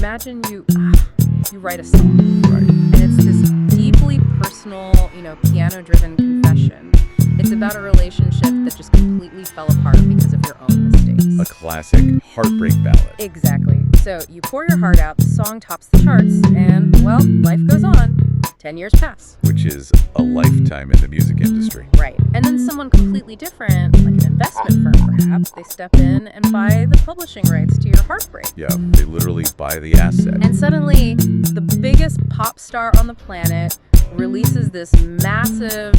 imagine you write a song, Right. and it's this deeply personal, piano-driven confession. It's about a relationship that just completely fell apart because of your own mistakes. A classic heartbreak ballad. Exactly. So you pour your heart out, the song tops the charts, and, well, life goes on. 10 years pass. Which is a lifetime in the music industry. Right. And then someone completely different, like an investment firm perhaps, they step in and buy the publishing rights to your heartbreak. Yeah, they literally buy the asset. And suddenly, the biggest pop star on the planet releases this massive,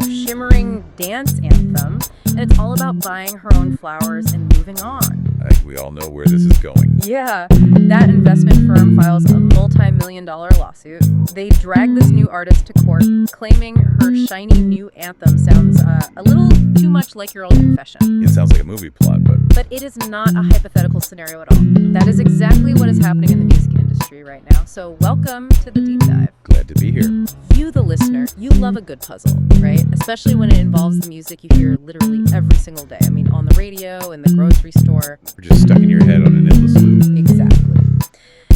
shimmering dance anthem, and it's all about buying her own flowers and moving on. I think we all know where this is going. Yeah, that investment firm files a multi-million-dollar lawsuit. They drag this new artist to court, claiming her shiny new anthem sounds a little too much like your old confession. It sounds like a movie plot, but But it is not a hypothetical scenario at all. That is exactly what is happening in the music industry right now. So welcome to the deep dive. glad to be here. You, the listener, you love a good puzzle, right? Especially when it involves the music you hear literally every single day. I mean, on the radio, in the grocery store. We're just stuck in your head on an endless loop. Exactly.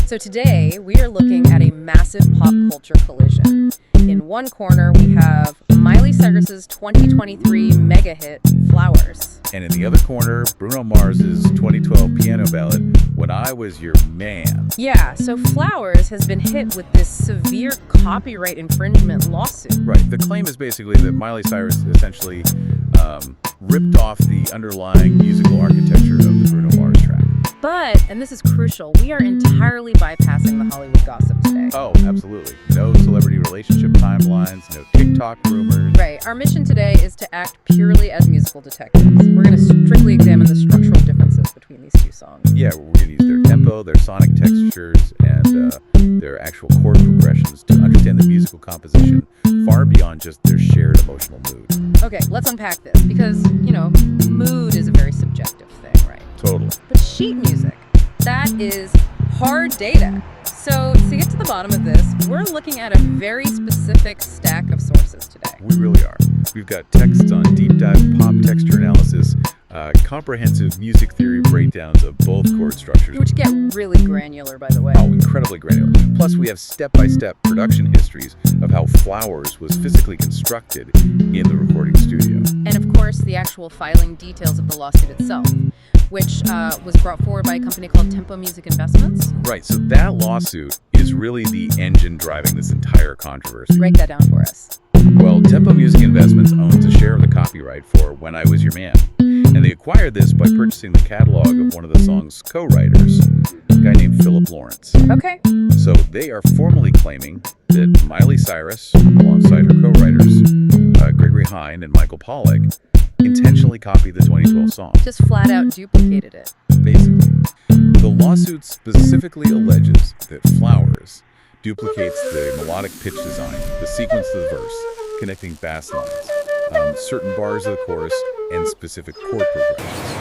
So today, we are looking at a massive pop culture collision. In one corner, we have Miley Cyrus's 2023 mega hit, Flowers. And in the other corner, Bruno Mars's 2012 piano ballad, When I Was Your Man. Yeah, so Flowers has been hit with this severe copyright infringement lawsuit. Right. The claim is basically that Miley Cyrus essentially ripped off the underlying musical architecture of the Bruno Mars track. But, and this is crucial, we are entirely bypassing the Hollywood gossip today. Oh, absolutely. No celebrity relationship timelines, no TikTok rumors. Right. Our mission today is to act purely as musical detectives. We're going to strictly examine the structural differences between these two songs. Yeah, we're going to use their tempo, their sonic textures, and their actual chord progressions to understand the musical composition far beyond just their shared emotional mood. Okay, let's unpack this because, mood is a very subjective thing, right? Totally. But sheet music, that is hard data. So to get to the bottom of this, we're looking at a very specific stack of sources today. We really are. We've got texts on deep dive pop texture analysis, comprehensive music theory breakdowns of both chord structures. Which get really granular, by the way. Oh, incredibly granular. Plus, we have step-by-step production histories of how Flowers was physically constructed in the recording studio. And of course, the actual filing details of the lawsuit itself, which was brought forward by a company called Tempo Music Investments. Right, so that lawsuit is really the engine driving this entire controversy. Break that down for us. Well, Tempo Music Investments owns a share of the copyright for When I Was Your Man. And they acquired this by purchasing the catalog of one of the song's co-writers, a guy named Philip Lawrence. Okay. So they are formally claiming that Miley Cyrus, alongside her co-writers, Gregory Hine and Michael Pollack, intentionally copied the 2012 song. Just flat out duplicated it. Basically. The lawsuit specifically alleges that Flowers duplicates the melodic pitch design, the sequence of the verse, connecting bass lines, certain bars of the chorus, and specific chord progressions.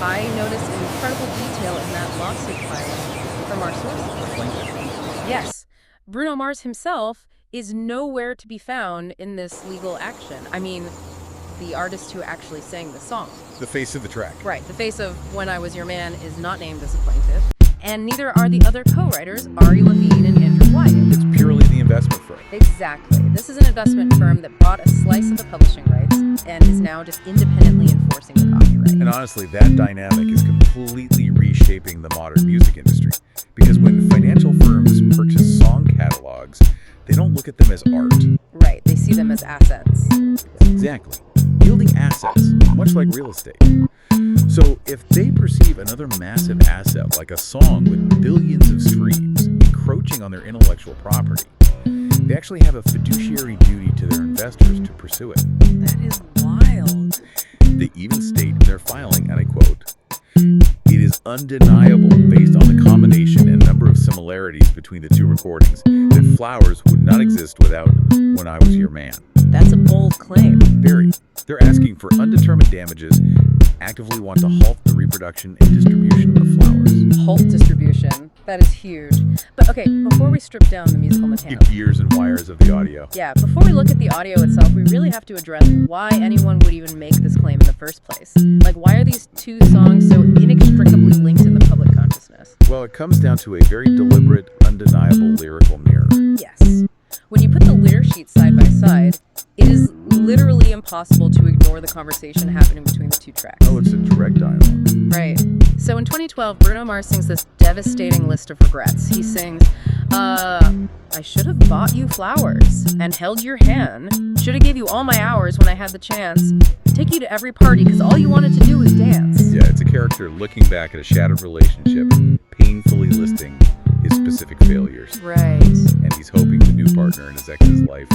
I noticed an incredible detail in that lawsuit filing from our sources. Yes, Bruno Mars himself is nowhere to be found in this legal action. I mean, the artist who actually sang the song. The face of the track. Right, the face of When I Was Your Man is not named as a plaintiff. And neither are the other co-writers, Ari Levine and Andrew Wyatt. It's purely the investment firm. Exactly. This is an investment firm that bought a slice of the publishing rights and is now just independently enforcing the copyright. And honestly, that dynamic is completely reshaping the modern music industry. Because when financial firms purchase song catalogs, they don't look at them as art. Right, they see them as assets. Exactly. Yielding assets, much like real estate. So if they perceive another massive asset like a song with billions of streams encroaching on their intellectual property, they actually have a fiduciary duty to their investors to pursue it. That is wild. They even state in their filing, and I quote, "It is undeniable based on the combination and number of similarities between the two recordings that Flowers would not exist without When I Was Your Man." That's a bold claim. Very. They're asking for undetermined damages, actively want to halt the reproduction and distribution of Flowers. Halt distribution. That is huge. But okay, before we strip down the musical mechanics. The gears and wires of the audio. Yeah, before we look at the audio itself, we really have to address why anyone would even make this claim in the first place. Like, why are these two songs so inextricably linked in the public consciousness? this? Well, it comes down to a very deliberate, undeniable lyrical mirror. Yes. When you put the lyric sheets side by side, it is literally impossible to ignore the conversation happening between the two tracks. Oh, it's a direct dialogue. Right. So in 2012, Bruno Mars sings this devastating list of regrets. He sings, I should have bought you flowers and held your hand. Should have gave you all my hours when I had the chance. Take you to every party because all you wanted to do was dance. Yeah, it's a character looking back at a shattered relationship, painfully listing his specific failures. Right. And he's hoping the new partner in his ex's life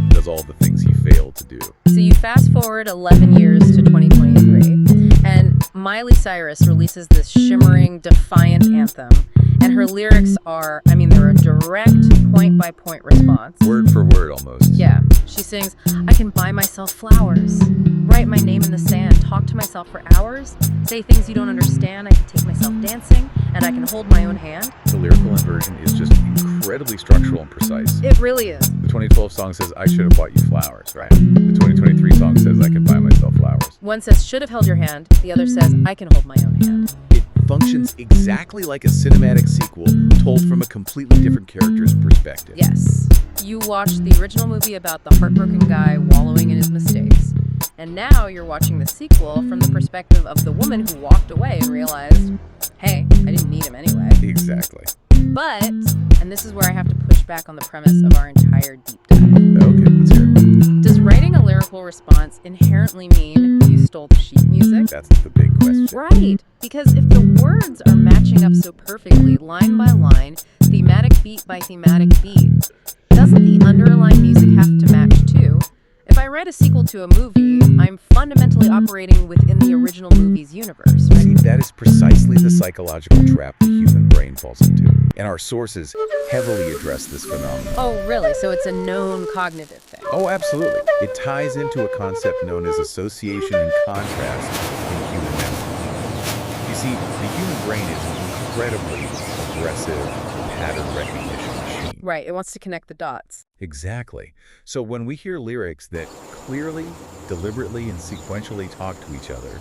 does all the things he failed to do. So you fast forward 11 years to 2023, and Miley Cyrus releases this shimmering, defiant anthem. And her lyrics are, they're a direct point-by-point response. Word for word, almost. Yeah. She sings, I can buy myself flowers, write my name in the sand, talk to myself for hours, say things you don't understand, I can take myself dancing, and I can hold my own hand. The lyrical inversion is just incredibly structural and precise. It really is. The 2012 song says, I should have bought you flowers, right? The 2023 song says, I can buy myself flowers. One says, should have held your hand. The other says, I can hold my own hand. It functions exactly like a cinematic sequel told from a completely different character's perspective. Yes. You watched the original movie about the heartbroken guy wallowing in his mistakes. And now you're watching the sequel from the perspective of the woman who walked away and realized, hey, I didn't need him anyway. Exactly. But, and this is where I have to push back on the premise of our entire deep dive. Okay, let's hear it. Does writing a lyrical response inherently mean you stole the sheet music? That's the big question. Right, because if the words are matching up so perfectly, line by line, thematic beat by thematic beat, doesn't the underlying music have to match too? If I write a sequel to a movie, I'm fundamentally operating within the original movie's universe, right? See, that is precisely the psychological trap the human brain falls into. And our sources heavily address this phenomenon. Oh, really? So it's a known cognitive thing? Oh, absolutely. It ties into a concept known as association and contrast in human memory. You see, the human brain is an incredibly aggressive pattern recognition machine. Right, it wants to connect the dots. Exactly. So when we hear lyrics that clearly, deliberately, and sequentially talk to each other,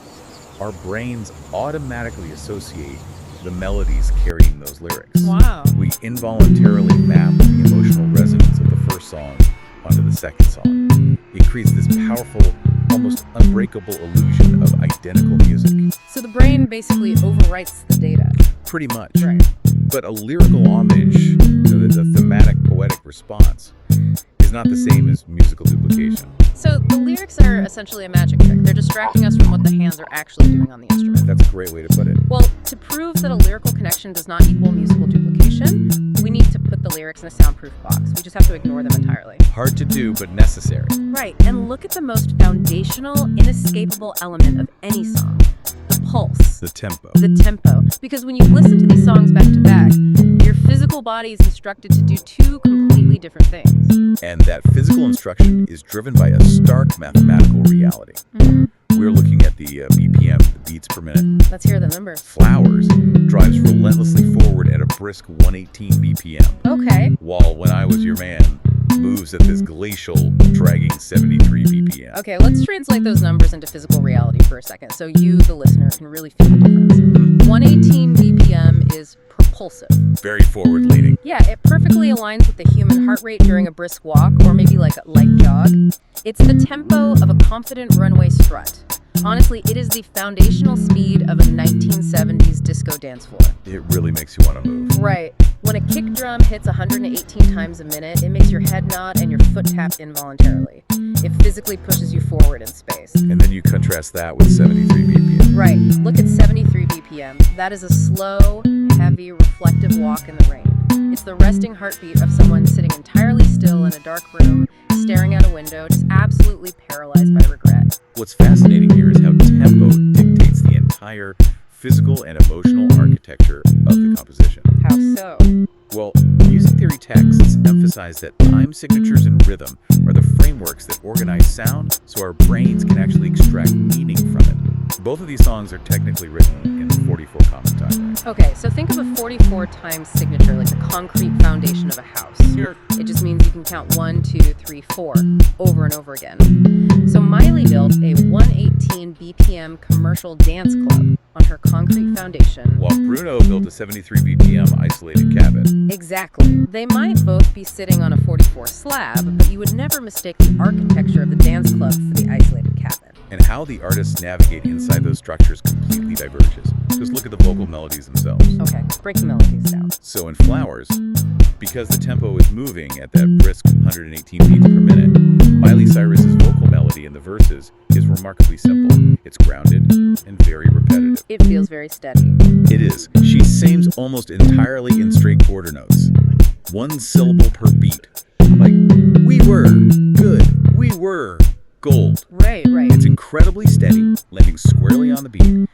our brains automatically associate the melodies carrying those lyrics. Wow. We involuntarily map the emotional resonance of the first song onto the second song. It creates this powerful, almost unbreakable illusion of identical music. So the brain basically overwrites the data. Pretty much. Right. But a lyrical homage, the thematic poetic response, is not the same as musical duplication. So the lyrics are essentially a magic trick. They're distracting us from what the hands are actually doing on the instrument. That's a great way to put it. Well, to prove that a lyrical connection does not equal musical duplication, we need to put the lyrics in a soundproof box. We just have to ignore them entirely. Hard to do, but necessary. Right, and look at the most foundational, inescapable element of any song. The pulse. The tempo. The tempo. Because when you listen to these songs back to back, your physical body is instructed to do two completely different things. And that physical instruction is driven by a stark mathematical reality. Mm-hmm. We're looking at the BPM, the beats per minute. Let's hear the number. Flowers drives relentlessly forward at a brisk 118 BPM. Okay. While When I Was Your Man moves at this glacial, dragging 73 BPM. Okay, let's translate those numbers into physical reality for a second so you, the listener, can really feel the difference. 118 BPM is propulsive. Very forward-leaning. Yeah, it perfectly aligns with the human heart rate during a brisk walk or maybe like a light jog. It's the tempo of a confident runway strut. Honestly, it is the foundational speed of a 1970s disco dance floor. It really makes you want to move. Right. When a kick drum hits 118 times a minute, it makes your head nod and your foot tap involuntarily. It physically pushes you forward in space. And then you contrast that with 73 BPM. Right. Look at 73 BPM. That is a slow, heavy, reflective walk in the rain. It's the resting heartbeat of someone sitting entirely still in a dark room, staring out a window, just absolutely paralyzed by regret. What's fascinating here is how tempo dictates the entire physical and emotional architecture of the composition. How so? Well, music theory texts emphasize that time signatures and rhythm are the frameworks that organize sound so our brains can actually extract meaning from it. Both of these songs are technically written in 44 common time. Okay, so think of a 44 times signature, like the concrete foundation of a house. Here. It just means you can count 1, 2, 3, 4 over and over again. So Miley built a 118 BPM commercial dance club on her concrete foundation, While Bruno built a 73 BPM isolated cabin. Exactly. They might both be sitting on a 44 slab, but you would never mistake the architecture of the dance club for the isolated cabin. And how the artists navigate inside those structures completely diverges. Just look at the vocal melodies themselves. Okay, break the melodies down. So in Flowers, because the tempo is moving at that brisk 118 beats per minute, Miley Cyrus's vocal melody in the verses is remarkably simple. It's grounded and very repetitive. It feels very steady. It is. She sings almost entirely in straight quarter notes. One syllable per beat. Like, we were good, we were gold. Right. It's incredibly steady, landing squarely on the beat,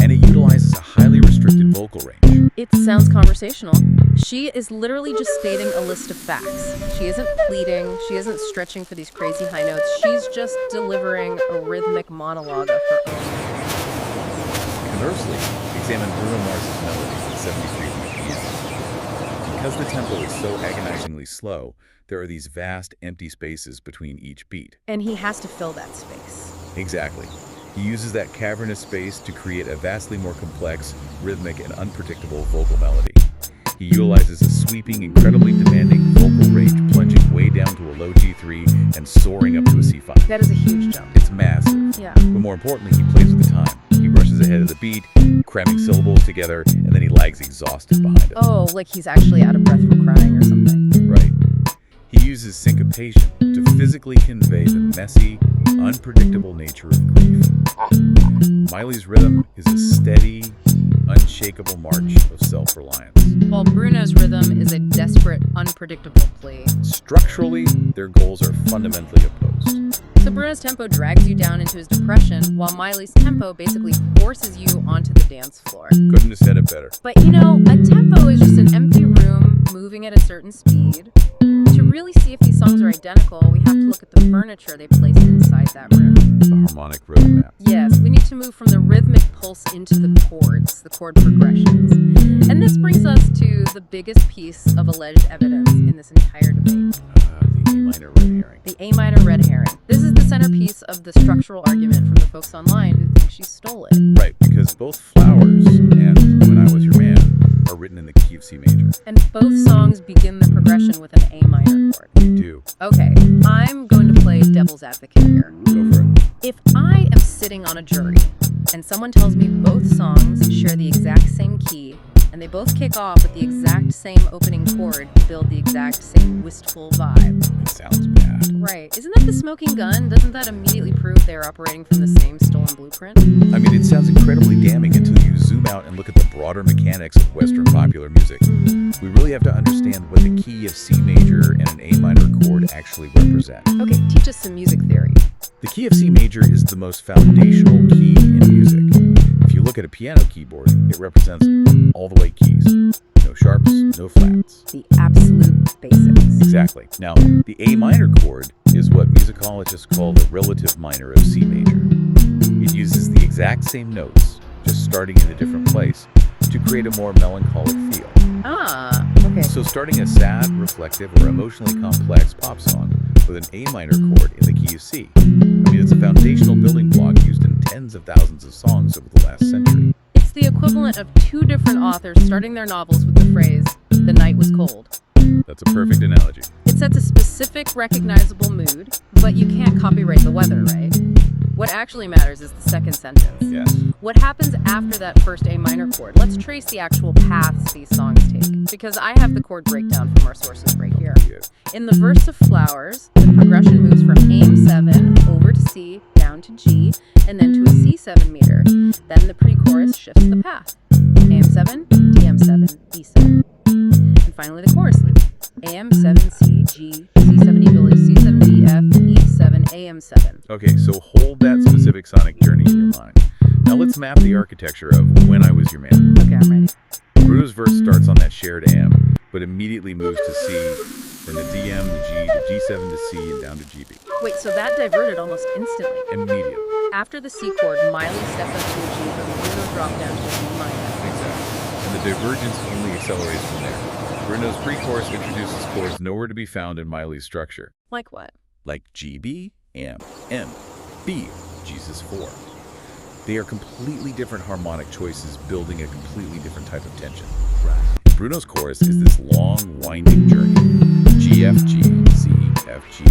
and it utilizes a highly restricted vocal range. It sounds conversational. She is literally just stating a list of facts. She isn't pleading. She isn't stretching for these crazy high notes. She's just delivering a rhythmic monologue of her own. Conversely, examine Bruno Mars's melodies at 73 BPM. Because the tempo is so agonizingly slow, there are these vast empty spaces between each beat. And he has to fill that space. Exactly. He uses that cavernous space to create a vastly more complex, rhythmic, and unpredictable vocal melody. He utilizes a sweeping, incredibly demanding vocal range, plunging way down to a low G3 and soaring up to a C5. That is a huge jump. It's massive. Yeah. But more importantly, he plays with the time. He rushes ahead of the beat, cramming syllables together, and then he lags exhausted behind it. Oh, like he's actually out of breath from crying or something. Right. He uses syncopation to physically convey the messy, unpredictable nature of grief. Miley's rhythm is a steady, unshakable march of self-reliance. While Bruno's rhythm is a desperate, unpredictable plea. Structurally, their goals are fundamentally opposed. So Bruno's tempo drags you down into his depression, while Miley's tempo basically forces you onto the dance floor. Couldn't have said it better. But you know, a tempo is just an empty room moving at a certain speed. To really see if these songs are identical, we have to look at the furniture they placed inside that room. The harmonic rhythm map. Yes, we need to move from the rhythmic pulse into the chords, the chord progressions. And this brings us to the biggest piece of alleged evidence in this entire debate. The A minor red herring. The A minor red herring. This is the centerpiece of the structural argument from the folks online who think she stole it. Right, because both Flowers and When I Was Your Man are written in the key of C major. And both songs begin the progression with an A minor chord. They do. Okay, I'm going to play devil's advocate here. Go for it. If I am sitting on a jury and someone tells me both songs share the exact same key and they both kick off with the exact same opening chord to build the exact same wistful vibe. It sounds bad. Right. Isn't that the smoking gun? Doesn't that immediately prove they're operating from the same stolen blueprint? I mean, it sounds incredibly damning until you zoom out and look at the broader mechanics of Western popular music. We really have to understand what the key of C major and an A minor chord actually represent. Okay, teach us some music theory. The key of C major is the most foundational key in music. If you look at a piano keyboard, it represents all the way keys. No sharps, no flats. The absolute basics. Exactly. Now, the A minor chord is what musicologists call the relative minor of C major. It uses the exact same notes, just starting in a different place, to create a more melancholic feel. Ah, okay. So starting a sad, reflective, or emotionally complex pop song with an A minor chord in the key of C. I mean, it's a foundational building block used in tens of thousands of songs over the last century. It's the equivalent of two different authors starting their novels with the phrase, "The night was cold." That's a perfect analogy. It sets a specific, recognizable mood, but you can't copyright the weather, right? What actually matters is the second sentence. Yes. What happens after that first A minor chord? Let's trace the actual paths these songs take, because I have the chord breakdown from our sources right here. In the verse of Flowers, the progression moves from AM7 over to C, down to G, and then to a C7 meter. Then the pre-chorus shifts the path. AM7, DM7, E7. And finally the chorus loop. AM7, C, G, C7, E, C7, D, F, E7, AM7. Okay, so hold that specific sonic journey in your mind. Now let's map the architecture of When I Was Your Man. Okay, I'm ready. Bruno's verse starts on that shared AM, but immediately moves to C, Then the DM, the G, the G7 to C, and down to GB. Wait, so that diverted almost instantly. Immediately. After the C chord, Miley stepped up to a G, but Bruno dropped down to a D minor. Exactly. And the divergence only accelerates from there. Bruno's pre-chorus introduces chords nowhere to be found in Miley's structure. Like what? Like GB, M, B, Jesus 4. They are completely different harmonic choices building a completely different type of tension. Bruno's chorus is this long, winding journey. G, F, G, C, F, G,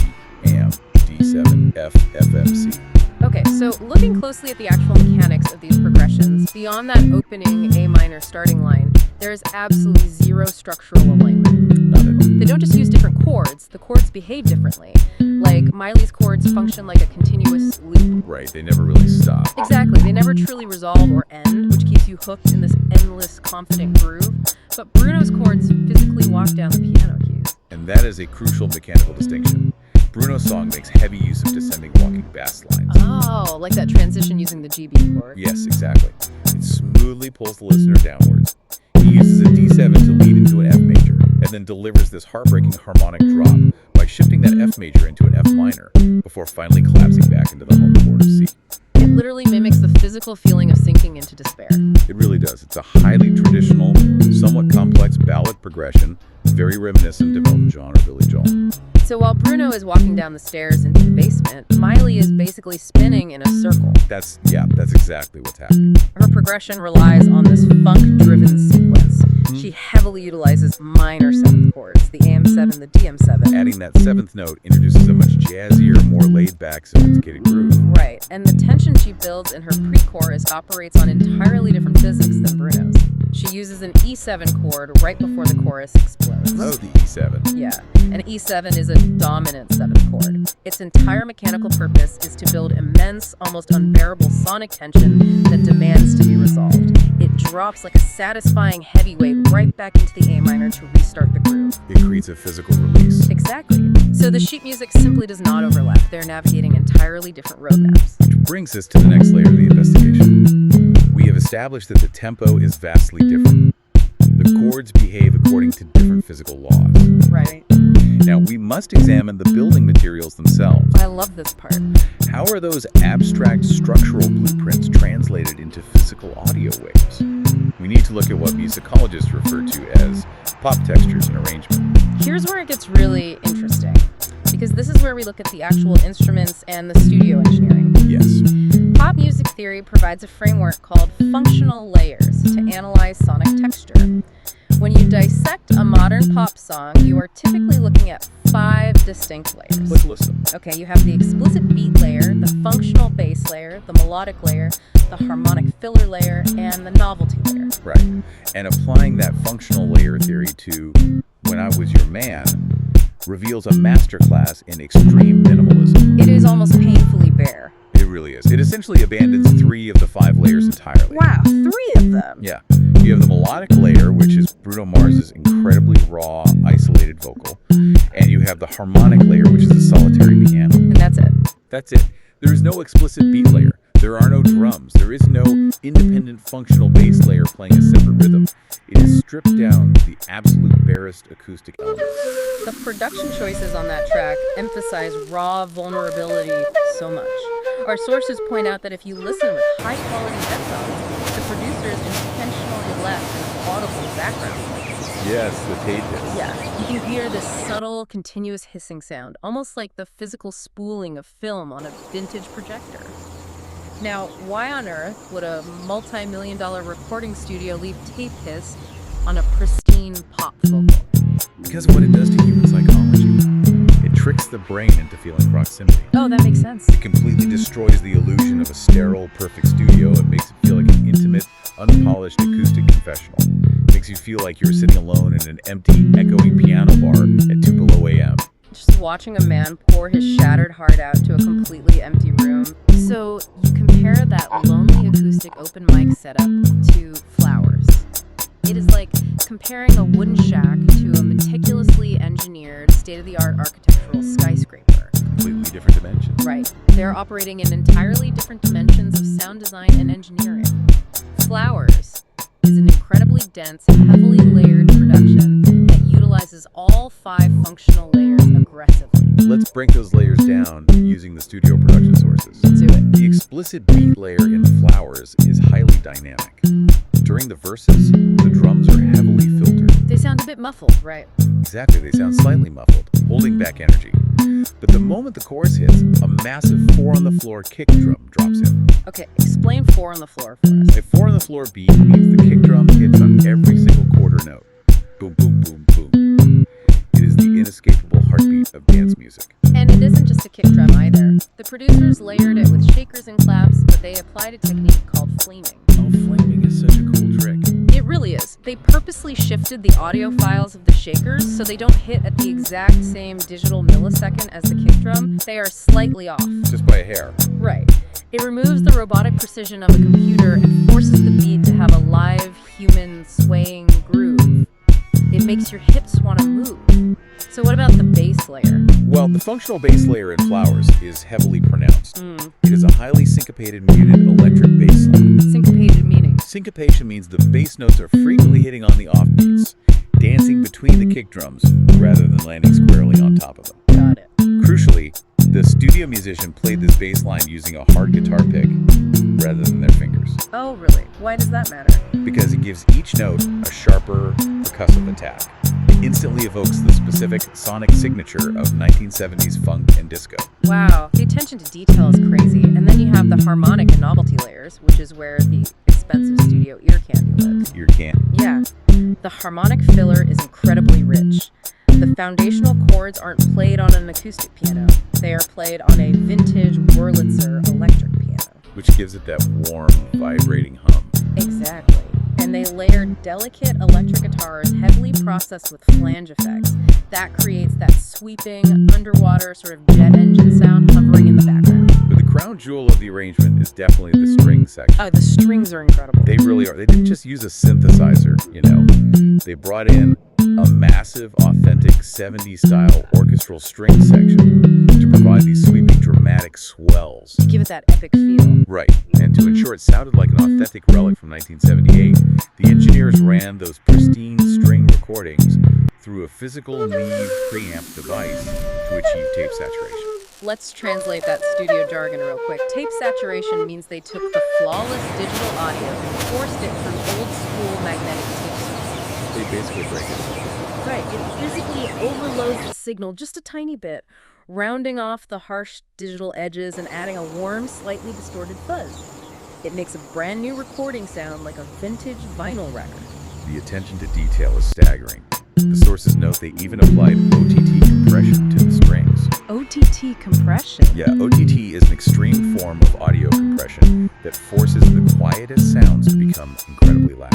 AM, D7, F, F, M, C. Okay, so looking closely at the actual mechanics of these progressions, beyond that opening A minor starting line, there is absolutely zero structural alignment. Not at all. They don't just use different chords, the chords behave differently. Like, Miley's chords function like a continuous loop. Right, they never really stop. Exactly, they never truly resolve or end, which keeps you hooked in this endless, confident groove. But Bruno's chords physically walk down the piano keys. And that is a crucial mechanical distinction. Bruno's song makes heavy use of descending walking bass lines. Oh, like that transition using the GB chord. Yes, exactly. It smoothly pulls the listener downwards. He uses a D7 to lead into an F major, and then delivers this heartbreaking harmonic drop by shifting that F major into an F minor, before finally collapsing back into the home chord of C. It literally mimics the physical feeling of sinking into despair. It really does. It's a highly traditional, somewhat complex ballad progression, very reminiscent of Elton John or Billy Joel. So while Bruno is walking down the stairs into the basement, Miley is basically spinning in a circle. That's exactly what's happening. Her progression relies on this funk-driven sequence. She heavily utilizes minor seventh chords, the AM7, the DM7. Adding that seventh note introduces a much jazzier, more laid-back, sophisticated groove. Right, and the tension she builds in her pre-chorus operates on entirely different physics than Bruno's. She uses an E7 chord right before the chorus explodes. Oh, the E7. Yeah, an E7 is a dominant seventh chord. Its entire mechanical purpose is to build immense, almost unbearable sonic tension that demands to be resolved. It drops like a satisfying heavyweight right back into the A minor to restart the groove. It creates a physical release. Exactly. So the sheet music simply does not overlap. They're navigating entirely different roadmaps. Which brings us to the next layer of the investigation. We have established that the tempo is vastly different. The chords behave according to different physical laws. Right. Now, we must examine the building materials themselves. I love this part. How are those abstract structural blueprints translated into physical audio waves? We need to look at what musicologists refer to as pop textures and arrangement. Here's where it gets really interesting, because this is where we look at the actual instruments and the studio engineering. Yes. Pop music theory provides a framework called functional layers to analyze sonic texture. When you dissect a modern pop song, you are typically looking at 5 distinct layers. Let's list them. Okay, you have the explicit beat layer, the functional bass layer, the melodic layer, the harmonic filler layer, and the novelty layer. Right. And applying that functional layer theory to When I Was Your Man reveals a masterclass in extreme minimalism. It is almost painfully bare. It really is. It essentially abandons 3 of the 5 layers entirely. Wow, 3 of them. Yeah. You have the melodic layer, which is Bruno Mars's incredibly raw, isolated vocal. And you have the harmonic layer, which is a solitary piano. And that's it. That's it. There is no explicit beat layer. There are no drums. There is no independent functional bass layer playing a separate rhythm. It is stripped down to the absolute barest acoustic elements. The production choices on that track emphasize raw vulnerability so much. Our sources point out that if you listen with high-quality headphones, the producers intentionally left an audible background noise. Yes, the tape hiss. Yeah, you can hear this subtle, continuous hissing sound, almost like the physical spooling of film on a vintage projector. Now, why on earth would a multi-million-dollar recording studio leave tape hiss on a pristine pop vocal? Because of what it does to human psychology. It tricks the brain into feeling proximity. Oh, that makes sense. It completely destroys the illusion of a sterile, perfect studio and makes it feel like an intimate, unpolished acoustic confessional. It makes you feel like you're sitting alone in an empty, echoing piano bar at Tupelo AM. Just watching a man pour his shattered heart out to a completely empty room. So you compare that lonely acoustic open mic setup to Flowers. It is like comparing a wooden shack to a meticulously engineered, state-of-the-art architectural skyscraper. Completely different dimensions. Right. They're operating in entirely different dimensions of sound design and engineering. Flowers is an incredibly dense, heavily layered production that utilizes all 5 functional layers aggressively. Let's break those layers down using the studio production sources. Let's do it. The explicit beat layer in Flowers is highly dynamic. During the verses, the drums are heavily filtered. They sound a bit muffled, right? Exactly, they sound slightly muffled, holding back energy. But the moment the chorus hits, a massive 4-on-the-floor kick drum drops in. Okay, explain 4 on the floor for us. A 4-on-the-floor beat means the kick drum hits on every single quarter note. Boom, boom, boom, boom. It is the inescapable heartbeat of dance music. And it isn't just a kick drum either. The producers layered it with shakers and claps, but they applied a technique called flaming. Oh, flaming is such a cool trick. It really is. They purposely shifted the audio files of the shakers so they don't hit at the exact same digital millisecond as the kick drum. They are slightly off. Just by a hair. Right. It removes the robotic precision of a computer and forces the beat to have a live, human, swaying groove. It makes your hips want to move. So what about the bass layer? Well, the functional bass layer in Flowers is heavily pronounced. It is a highly syncopated, muted electric bass line. Syncopated meaning? Syncopation means the bass notes are frequently hitting on the offbeats, dancing between the kick drums rather than landing squarely on top of them. Got it. Crucially, the studio musician played this bass line using a hard guitar pick rather than their fingers, Oh, really? Why does that matter? because it gives each note a sharper, percussive attack. It instantly evokes the specific sonic signature of 1970s funk and disco. Wow, the attention to detail is crazy. And then you have the harmonic and novelty layers, which is where the expensive studio ear candy lives. Ear can't. Yeah, the harmonic filler is incredibly rich. The foundational chords aren't played on an acoustic piano. They are played on a vintage Wurlitzer electric piano. Which gives it that warm, vibrating hum. Exactly. And they layer delicate electric guitars heavily processed with flange effects. That creates that sweeping, underwater sort of jet engine sound hovering in the background. But the crown jewel of the arrangement is definitely the string section. Oh, the strings are incredible. They really are. They didn't just use a synthesizer, you know. They brought in a massive, authentic 70s-style orchestral string section to provide these sweeping, dramatic swells. Give it that epic feel. Right, and to ensure it sounded like an authentic relic from 1978, the engineers ran those pristine string recordings through a physical Neve preamp device to achieve tape saturation. Let's translate that studio jargon real quick. Tape saturation means they took the flawless digital audio and forced it through old-school magnetic tape sources. They basically break it. Right, it physically overloads the signal just a tiny bit, rounding off the harsh digital edges and adding a warm, slightly distorted fuzz. It makes a brand new recording sound like a vintage vinyl record. The attention to detail is staggering. The sources note they even applied OTT compression to the strings. OTT compression? Yeah, OTT is an extreme form of audio compression that forces the quietest sounds to become incredibly loud.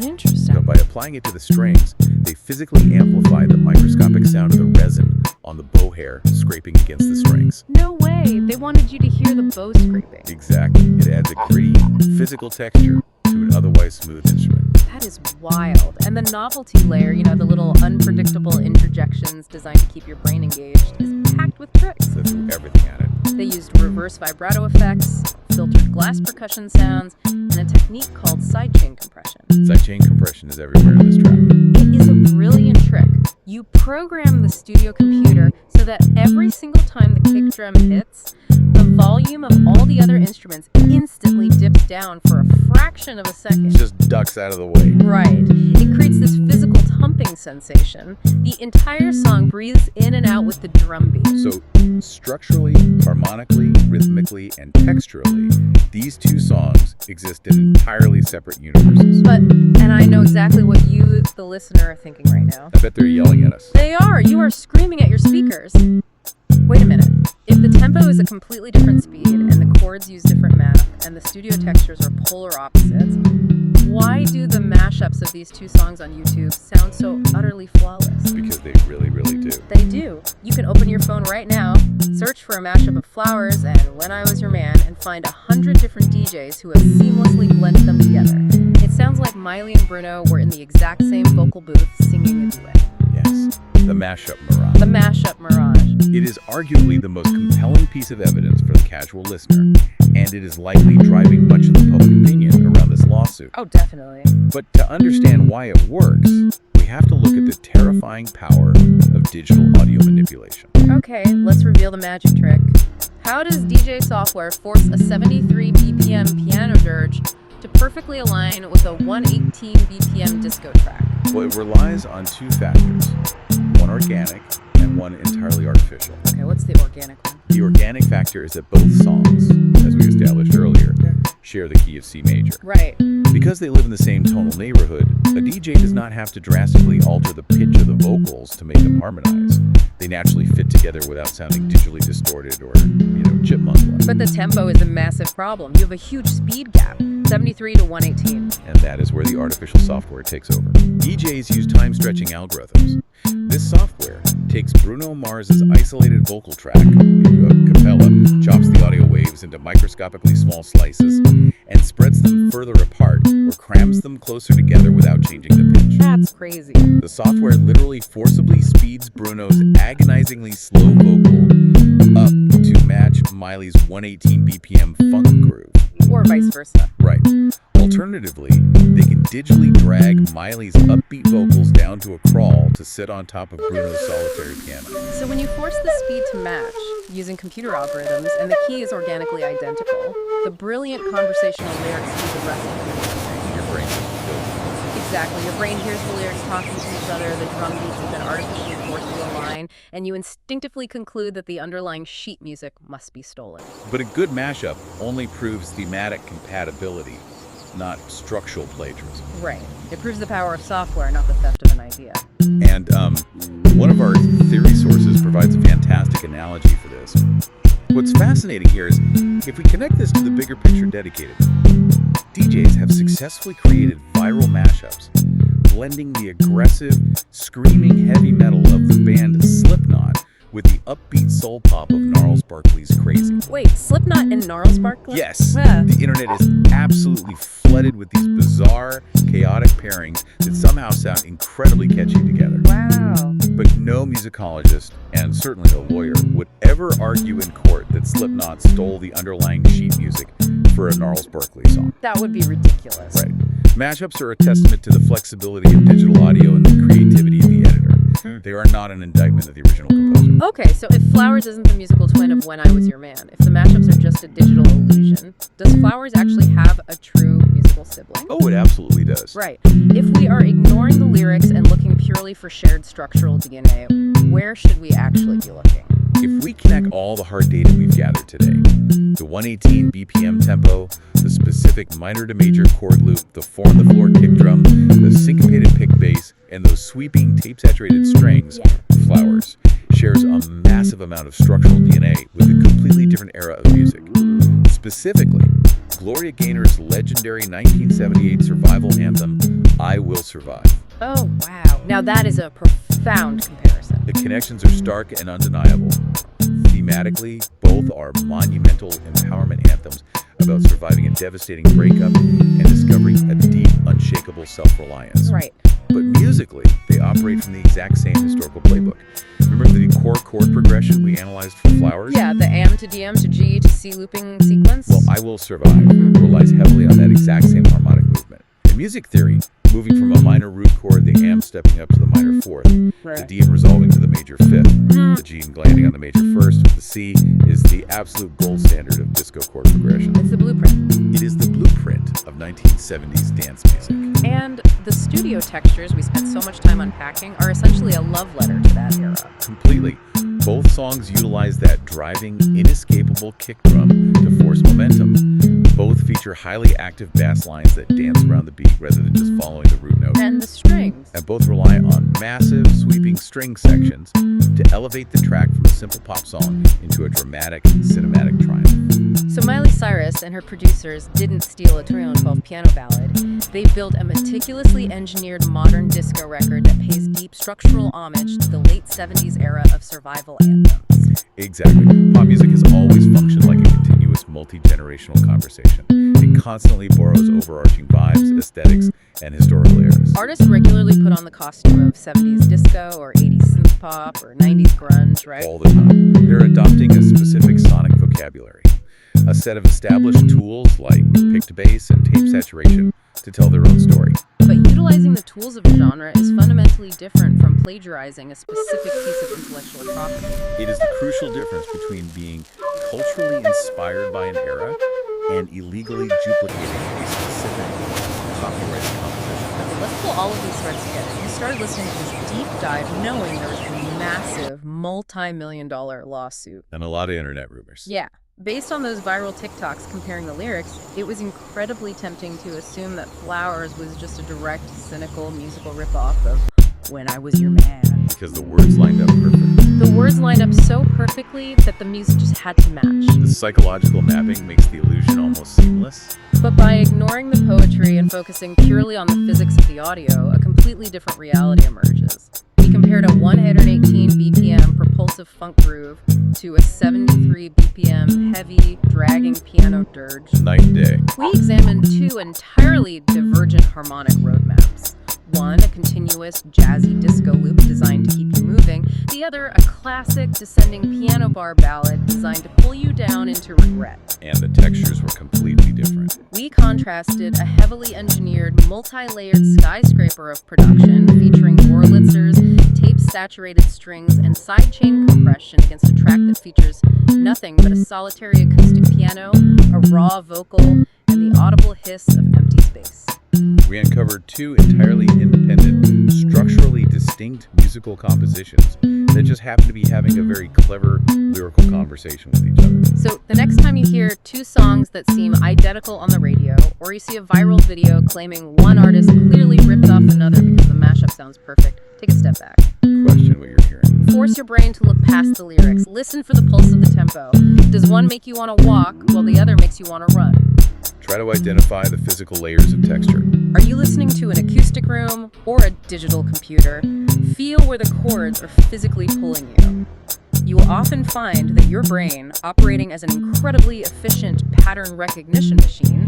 Interesting. So by applying it to the strings, they physically amplify the microscopic sound of the resin on the bow hair scraping against the strings. No way! They wanted you to hear the bow scraping. Exactly. It adds a gritty, physical texture to an otherwise smooth instrument. That is wild. And the novelty layer, you know, the little unpredictable interjections designed to keep your brain engaged, is packed with tricks. They threw everything at it. They used reverse vibrato effects, filtered glass percussion sounds, and a technique called sidechain compression. Sidechain compression is everywhere in this track. It is a brilliant trick. You program the studio computer so that every single time the kick drum hits, the volume of all the other instruments instantly dips down for a fraction of a second. It just ducks out of the way. Right. It creates this physical thumping sensation. The entire song breathes in and out with the drum beat. So, structurally, harmonically, rhythmically, and texturally, these two songs exist in entirely separate universes. And I know exactly what you, the listener, are thinking right now. I bet they're yelling at us. They are. You are screaming at your speakers. Wait a minute. If the tempo is a completely different speed and the chords use different math and the studio textures are polar opposites, why do the mashups of these two songs on YouTube sound so utterly flawless? Because they really, really do. They do. You can open your phone right now, search for a mashup of Flowers and When I Was Your Man, and find 100 different DJs who have seamlessly blended them together. It sounds like Miley and Bruno were in the exact same vocal booth singing a duet. Yes. The mashup mirage. The mashup mirage. It is arguably the most compelling piece of evidence for the casual listener, and it is likely driving much of the public opinion around this lawsuit. Oh, definitely. But to understand why it works, we we have to look at the terrifying power of digital audio manipulation. Okay, let's reveal the magic trick. How does DJ software force a 73 BPM piano dirge to perfectly align with a 118 BPM disco track? Well, it relies on two factors, one organic and one entirely artificial. Okay, what's the organic one? The organic factor is that both songs, as we established earlier, share the key of C major. Right. Because they live in the same tonal neighborhood, a DJ does not have to drastically alter the pitch of the vocals to make them harmonize. They naturally fit together without sounding digitally distorted or, chipmunk-like. But the tempo is a massive problem. You have a huge speed gap, 73 to 118. And that is where the artificial software takes over. DJs use time-stretching algorithms. This software takes Bruno Mars's isolated vocal track, cappella, chops the audio waves into microscopically small slices, and spreads them further apart or crams them closer together without changing the pitch. That's crazy. The software literally forcibly speeds Bruno's agonizingly slow vocal up to match Miley's 118 BPM funk groove. Or vice versa. Right. Alternatively, they can digitally drag Miley's upbeat vocals down to a crawl to sit on top of Bruno's solitary piano. So when you force the speed to match using computer algorithms and the key is organically identical, the brilliant conversational lyrics do the rest of the music. Your brain is built. Exactly. Your brain hears the lyrics talking to each other, the drum beats have been artificially forced to align, and you instinctively conclude that the underlying sheet music must be stolen. But a good mashup only proves thematic compatibility, not structural plagiarism. Right. It proves the power of software, not the theft of an idea. And one of our theory sources provides a fantastic analogy for this. What's fascinating here is, if we connect this to the bigger picture dedicated, DJs have successfully created viral mashups, blending the aggressive, screaming heavy metal of the band Slipknot with the upbeat soul pop of Gnarls Barkley's Crazy. Wait, Slipknot and Gnarls Barkley? Yes, Yeah. the internet is absolutely flooded with these bizarre, chaotic pairings that somehow sound incredibly catchy together. Wow. But no musicologist, and certainly no lawyer, would ever argue in court that Slipknot stole the underlying sheet music for a Gnarls Barkley song. That would be ridiculous. Right. Mashups are a testament to the flexibility of digital audio and the creativity of the editor. They are not an indictment of the original composer. Okay, so if Flowers isn't the musical twin of When I Was Your Man, if the mashups are just a digital illusion, does Flowers actually have a true musical sibling? Oh, it absolutely does. Right. If we are ignoring the lyrics and looking purely for shared structural DNA, where should we actually be looking? If we connect all the hard data we've gathered today, the 118 BPM tempo, the specific minor to major chord loop, the 4-on-the-floor kick drum, the syncopated pick bass, and those sweeping tape-saturated strings, Flowers shares a massive amount of structural DNA with a completely different era of music. Specifically, Gloria Gaynor's legendary 1978 survival anthem, I Will Survive. Oh, wow. Now that is a profound comparison. The connections are stark and undeniable. Thematically, both are monumental empowerment anthems about surviving a devastating breakup and discovering a deep, unshakable self-reliance. Right. But musically, they operate from the exact same historical playbook. Remember the core chord progression we analyzed for Flowers? Yeah, the AM to DM to G to C looping sequence. Well, I Will Survive relies heavily on that exact same harmonic movement. In music theory, moving from a minor root chord, the AM stepping up to the minor fourth, the DM resolving to the major fifth, the G landing on the major first, the C is the absolute gold standard of disco chord progression. It's the blueprint. It is the blueprint of 1970s dance music. And the studio textures we spent so much time unpacking are essentially a love letter to that era. Completely. Both songs utilize that driving, inescapable kick drum to force momentum. Both feature highly active bass lines that dance around the beat rather than just following the root note. And the strings. And both rely on massive, sweeping string sections to elevate the track from a simple pop song into a dramatic, cinematic triumph. So Miley Cyrus and her producers didn't steal a 2012 piano ballad. They built a meticulously engineered modern disco record that pays deep structural homage to the late 70s era of survival anthems. Exactly. Pop music has always functioned like a continuous multi-generational conversation. It constantly borrows overarching vibes, aesthetics, and historical eras. Artists regularly put on the costume of 70s disco or 80s synth pop or 90s grunge, right? All the time. They're adopting a specific sonic vocabulary, a set of established tools like picked bass and tape saturation to tell their own story. But utilizing the tools of a genre is fundamentally different from plagiarizing a specific piece of intellectual property. It is the crucial difference between being culturally inspired by an era and illegally duplicating a specific copyrighted composition. Okay, let's pull all of these threads together. You started listening to this deep dive knowing there was a massive multi-million-dollar lawsuit. And a lot of internet rumors. Yeah. Based on those viral TikToks comparing the lyrics, it was incredibly tempting to assume that Flowers was just a direct, cynical musical ripoff of When I Was Your Man. Because the words lined up perfect. The words lined up so perfectly that the music just had to match. The psychological mapping makes the illusion almost seamless. But by ignoring the poetry and focusing purely on the physics of the audio, a completely different reality emerges. We compared a 118 BPM propulsive funk groove to a 73 BPM heavy, dragging piano dirge. Night and day. We examined two entirely divergent harmonic roadmaps. One, a continuous, jazzy disco loop designed to keep you moving. The other, a classic descending piano bar ballad designed to pull you down into regret. And the textures were completely different. We contrasted a heavily engineered, multi-layered skyscraper of production featuring Wurlitzers, tape-saturated strings, and sidechain compression against a track that features nothing but a solitary acoustic piano, a raw vocal, and the audible hiss of empty space. We uncovered two entirely independent, structurally distinct musical compositions that just happen to be having a very clever lyrical conversation with each other. So the next time you hear two songs that seem identical on the radio, or you see a viral video claiming one artist clearly ripped off another because the mashup sounds perfect, take a step back. Question what you're hearing. Force your brain to look past the lyrics. Listen for the pulse of the tempo. Does one make you want to walk while the other makes you want to run? Try to identify the physical layers of texture. Are you listening to an acoustic room or a digital computer? Feel where the chords are physically pulling you. You will often find that your brain, operating as an incredibly efficient pattern recognition machine,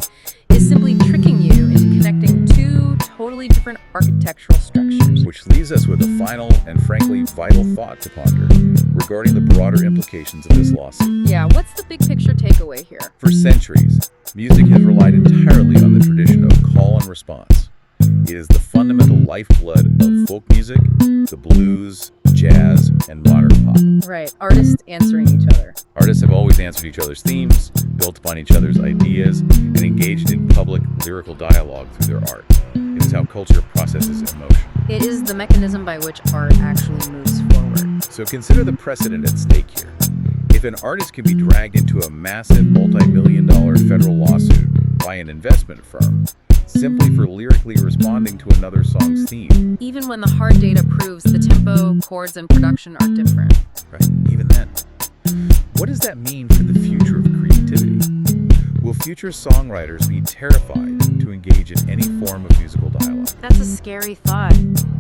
is simply tricking you into connecting two totally different architectural structures. Which leaves us with a final and frankly vital thought to ponder regarding the broader implications of this lawsuit. Yeah, what's the big picture takeaway here? For centuries, music has relied entirely on the tradition of call and response. It is the fundamental lifeblood of folk music, the blues, jazz, and modern pop. Right, artists answering each other. Artists have always answered each other's themes, built upon each other's ideas, and engaged in public lyrical dialogue through their art. It is how culture processes emotion. It is the mechanism by which art actually moves forward. So consider the precedent at stake here. If an artist can be dragged into a massive multi-million-dollar federal lawsuit by an investment firm simply for lyrically responding to another song's theme. Even when the hard data proves the tempo, chords, and production are different. Right, even then. What does that mean for the future of creativity? Will future songwriters be terrified to engage in any form of musical dialogue? That's a scary thought.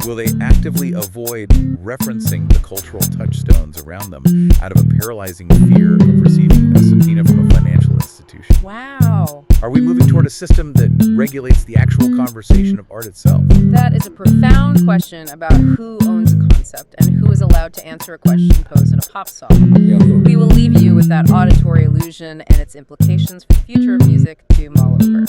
Will they actively avoid referencing the cultural touchstones around them out of a paralyzing fear of receiving a subpoena from a financial institution? Wow. Are we moving toward a system that regulates the actual conversation of art itself? That is a profound question about who owns a concept and who is allowed to answer a question posed in a pop song. We will leave you with that auditory illusion and its implications for the future of music to mull over.